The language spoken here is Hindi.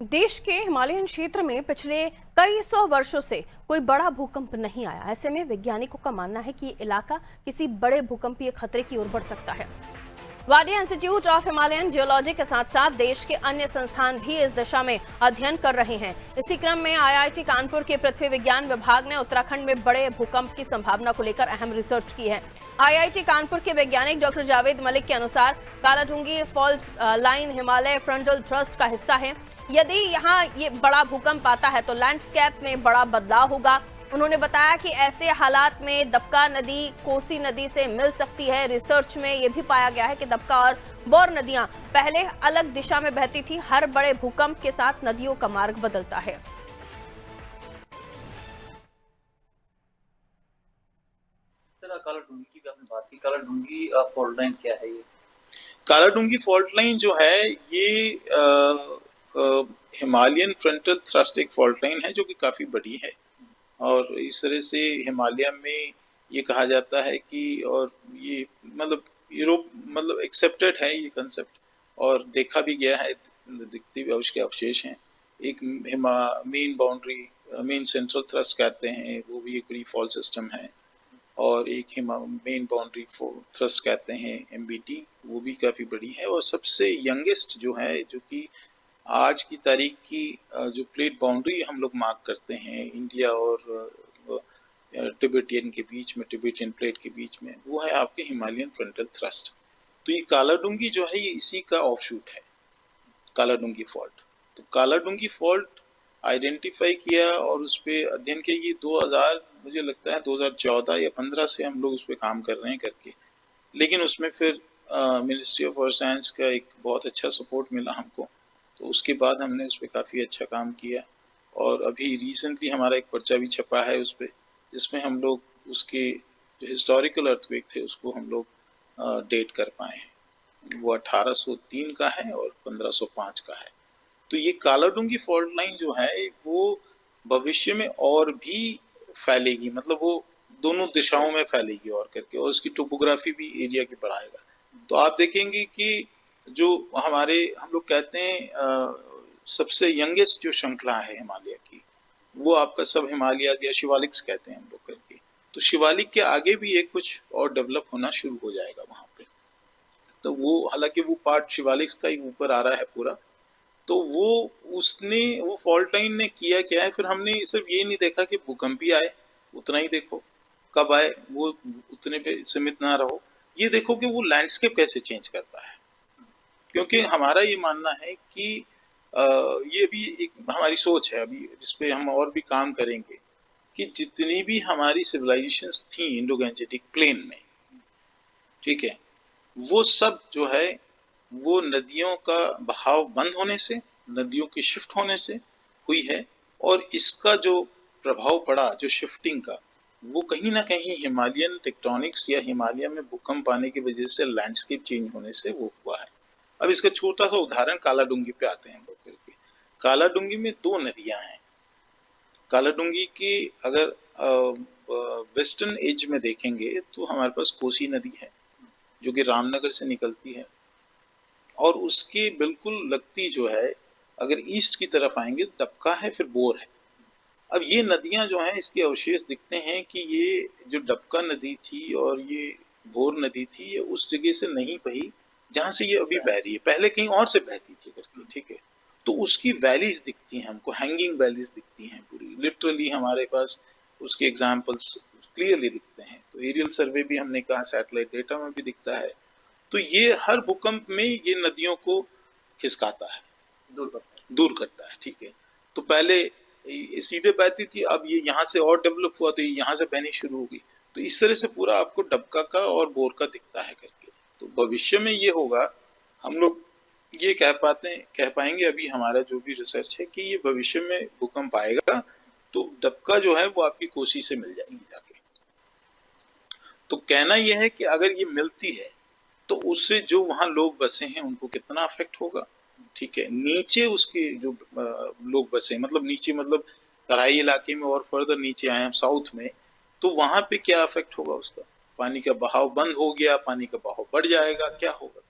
देश के हिमालयन क्षेत्र में पिछले कई सौ वर्षों से कोई बड़ा भूकंप नहीं आया। ऐसे में वैज्ञानिकों का मानना है कि ये इलाका किसी बड़े भूकंपीय खतरे की ओर बढ़ सकता है। Wadia institute of Himalayan geology के साथ साथ देश के अन्य संस्थान भी इस दिशा में अध्ययन कर रहे हैं। इसी क्रम में आईआईटी कानपुर के पृथ्वी विज्ञान विभाग ने उत्तराखंड में बड़े भूकंप की संभावना को लेकर अहम रिसर्च की है। आईआईटी कानपुर के वैज्ञानिक डॉक्टर जावेद मलिक के अनुसार Kaladhungi fault line Himalaya frontal thrust का हिस्सा है। यदि यहाँ ये बड़ा भूकंप आता है तो लैंडस्केप में बड़ा बदलाव होगा। उन्होंने बताया कि ऐसे हालात में दबका नदी कोसी नदी से मिल सकती है। रिसर्च में यह भी पाया गया है कि दबका और बौर नदियां पहले अलग दिशा में बहती थी। हर बड़े भूकंप के साथ नदियों का मार्ग बदलता है। सर, कालाडूंगी की भी आपने बात की। कालाडूंगी फॉल्ट लाइन क्या है ये? कालाडूंगी फॉल्ट लाइन जो है ये हिमालयन फ्रंटल थ्रस्ट एक फॉल्ट लाइन है जो कि काफ़ी बड़ी है और इस तरह से हिमालय में ये कहा जाता है कि और ये मतलब यूरोप मतलब एक्सेप्टेड है ये कंसेप्ट और देखा भी गया है, दिखती भी उसके अवशेष हैं। एक main boundary main central thrust कहते हैं, वो भी एक बड़ी फॉल्ट सिस्टम है और एक मेन बाउंड्री थ्रस्ट कहते हैं एमबीटी, वो भी काफ़ी बड़ी है। और सबसे यंगेस्ट जो है जो कि आज की तारीख की जो प्लेट बाउंड्री हम लोग मार्क करते हैं इंडिया और टिबेटियन के बीच में, टिबेटियन प्लेट के बीच में, वो है आपके हिमालयन फ्रंटल थ्रस्ट। तो ये कालाडूंगी जो है ये इसी का ऑफशूट है, कालाडूंगी फॉल्ट। तो कालाडूंगी फॉल्ट आइडेंटिफाई किया और उस पर अध्ययन किया। ये 2000 मुझे लगता है 2014 या 15 से हम लोग उस पर काम कर रहे हैं करके, लेकिन उसमें फिर मिनिस्ट्री ऑफ अर्थ साइंस का एक बहुत अच्छा सपोर्ट मिला हमको, तो उसके बाद हमने उस पर काफ़ी अच्छा काम किया और अभी रिसेंटली हमारा एक पर्चा भी छपा है उस पर, जिसमें हम लोग उसके जो हिस्टोरिकल अर्थक्वेक थे उसको हम लोग डेट कर पाए हैं। वो 1803 का है और 1505 का है। तो ये कालाडूंगी फॉल्ट लाइन जो है वो भविष्य में और भी फैलेगी, मतलब वो दोनों दिशाओं में फैलेगी और करके, और उसकी टोपोग्राफी भी एरिया की बढ़ाएगा। तो आप देखेंगे कि जो हमारे हम लोग कहते हैं सबसे यंगेस्ट जो श्रृंखला है हिमालय की, वो आपका सब हिमालय या शिवालिक्स कहते हैं हम लोग करके। तो शिवालिक के आगे भी एक कुछ और डेवलप होना शुरू हो जाएगा वहां पे। तो वो हालांकि वो पार्ट शिवालिक्स का ही ऊपर आ रहा है पूरा, तो वो फॉल्ट लाइन ने किया क्या है, फिर हमने सिर्फ ये नहीं देखा कि भूकंप ही आए उतना ही देखो, कब आए वो उतने पे सीमित ना रहो, ये देखो कि वो लैंडस्केप कैसे चेंज करता है। क्योंकि हमारा ये मानना है कि ये भी एक हमारी सोच है अभी जिसपे हम और भी काम करेंगे कि जितनी भी हमारी सिविलाइजेशंस थी इंडो गैंजेटिक प्लेन में, ठीक है, वो सब जो है वो नदियों का बहाव बंद होने से, नदियों के शिफ्ट होने से हुई है। और इसका जो प्रभाव पड़ा जो शिफ्टिंग का, वो कहीं ना कहीं हिमालयन टेक्टोनिक्स या हिमालय में भूकंप आने की वजह से लैंडस्केप चेंज होने से वो हुआ है। अब इसका छोटा सा उदाहरण कालाडूंगी पे आते हैं हम लोग करके। कालाडूंगी में दो नदियां हैं। कालाडूंगी की अगर वेस्टर्न एज में देखेंगे तो हमारे पास कोसी नदी है जो कि रामनगर से निकलती है, और उसके बिल्कुल लगती जो है अगर ईस्ट की तरफ आएंगे डबका है, फिर बोर है। अब ये नदियां जो हैं इसके अवशेष दिखते हैं कि ये जो डबका नदी थी और ये बोर नदी थी, ये उस जगह से नहीं बही जहां से ये अभी बह रही है, पहले कहीं और से बहती थी करके, ठीक है। तो उसकी वैलीज दिखती हैं हमको, हैंगिंग वैलीज दिखती हैं पूरी, लिटरली हमारे पास उसके एग्जाम्पल्स क्लियरली दिखते हैं। तो एरियल सर्वे भी हमने कहा, सैटेलाइट डेटा में भी दिखता है। तो ये हर भूकंप में ये नदियों को खिसकाता है, दूर करता है, ठीक है। तो पहले सीधे बहती थी, अब ये यहाँ से और डेवलप हुआ तो ये यहाँ से बहनी शुरू हो गई। तो इस तरह से पूरा आपको डबका का और बोर का दिखता है करके। तो भविष्य में ये होगा, हम लोग ये कह पाएंगे अभी हमारा जो भी रिसर्च है कि ये भविष्य में भूकंप आएगा तो डबका जो है वो आपकी कोसी से मिल जाएगी जाके। तो कहना यह है कि अगर ये मिलती है तो उससे जो वहां लोग बसे हैं उनको कितना अफेक्ट होगा, ठीक है। नीचे उसके जो लोग बसे, मतलब नीचे मतलब तराई इलाके में और फर्दर नीचे आए हम साउथ में, तो वहां पे क्या अफेक्ट होगा उसका, पानी का बहाव बंद हो गया, पानी का बहाव बढ़ जाएगा, क्या होगा।